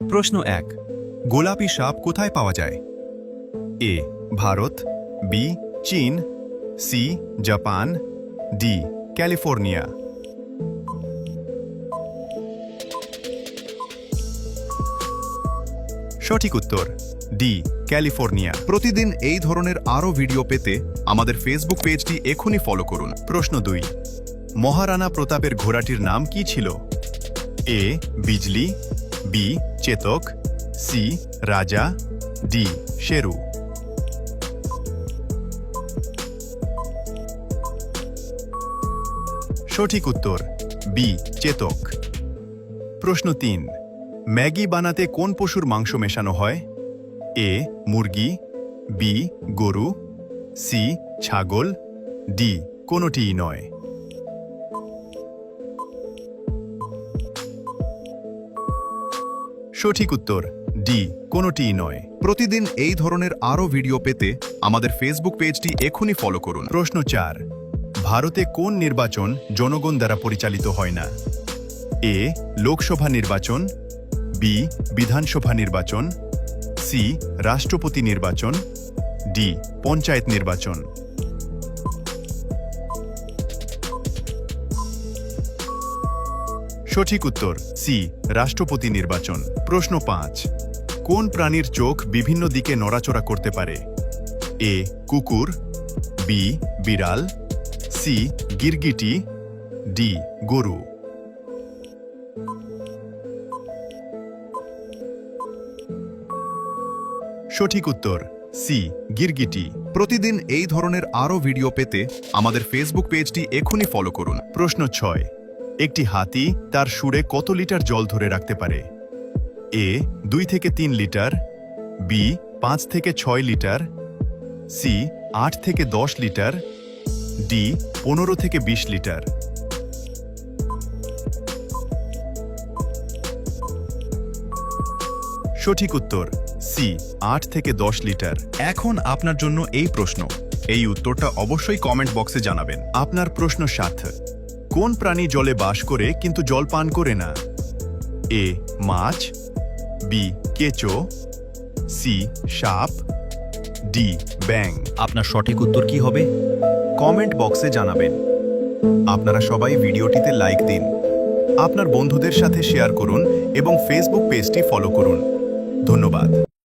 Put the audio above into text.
প্রশ্ন ১। গোলাপি সাপ কোথায় পাওয়া যায়? এ ভারত, বি চীন, সি জাপান, ডি ক্যালিফোর্নিয়া। সঠিক উত্তর ডি ক্যালিফোর্নিয়া। প্রতিদিন এই ধরনের আরও ভিডিও পেতে আমাদের ফেসবুক পেজটি এখনই ফলো করুন। প্রশ্ন ২। মহারানা প্রতাপের ঘোড়াটির নাম কি ছিল? এ বিজলি, বি চেতক, সি রাজা, ডি শেরু। সঠিক উত্তর বি চেতক। প্রশ্ন ৩। ম্যাগি বানাতে কোন পশুর মাংস মেশানো হয়? এ মুরগি, বি গরু, সি ছাগল, ডি কোনোটিই নয়। সঠিক উত্তর ডি কোনোটিই নয়। প্রতিদিন এই ধরনের আরও ভিডিও পেতে আমাদের ফেসবুক পেজটি এখনই ফলো করুন। প্রশ্ন ৪। ভারতে কোন নির্বাচন জনগণ দ্বারা পরিচালিত হয় না? এ লোকসভা নির্বাচন, বি বিধানসভা নির্বাচন, সি রাষ্ট্রপতি নির্বাচন, ডি পঞ্চায়েত নির্বাচন। সঠিক উত্তর সি রাষ্ট্রপতি নির্বাচন। প্রশ্ন ৫। কোন প্রাণীর চোখ বিভিন্ন দিকে নড়াচড়া করতে পারে? এ কুকুর, বি বিড়াল, সি গিরগিটি, ডি গরু। সঠিক উত্তর সি গিরগিটি। প্রতিদিন এই ধরনের আরও ভিডিও পেতে আমাদের ফেসবুক পেজটি এখনই ফলো করুন। প্রশ্ন ৬। একটি হাতি তার শুঁড়ে কত লিটার জল ধরে রাখতে পারে? এ ২ থেকে ৩ লিটার, বি ৫ থেকে ৬ লিটার, সি ৮ থেকে ১০ লিটার, ডি ১৫ থেকে ২০ লিটার। সঠিক উত্তর সি ৮ থেকে ১০ লিটার। এখন আপনার জন্য এই প্রশ্ন, এই উত্তরটা অবশ্যই কমেন্ট বক্সে জানাবেন। আপনার প্রশ্ন ৭। কোন প্রাণী জলে বাস করে কিন্তু জল পান করে না? এ মাছ, বি কেঁচো, সি সাপ, ডি ব্যাঙ। আপনার সঠিক উত্তর কি হবে? কমেন্ট বক্সে জানাবেন। আপনারা সবাই ভিডিওটিতে লাইক দিন, আপনার বন্ধুদের সাথে শেয়ার করুন এবং ফেসবুক পেজটি ফলো করুন। ধন্যবাদ।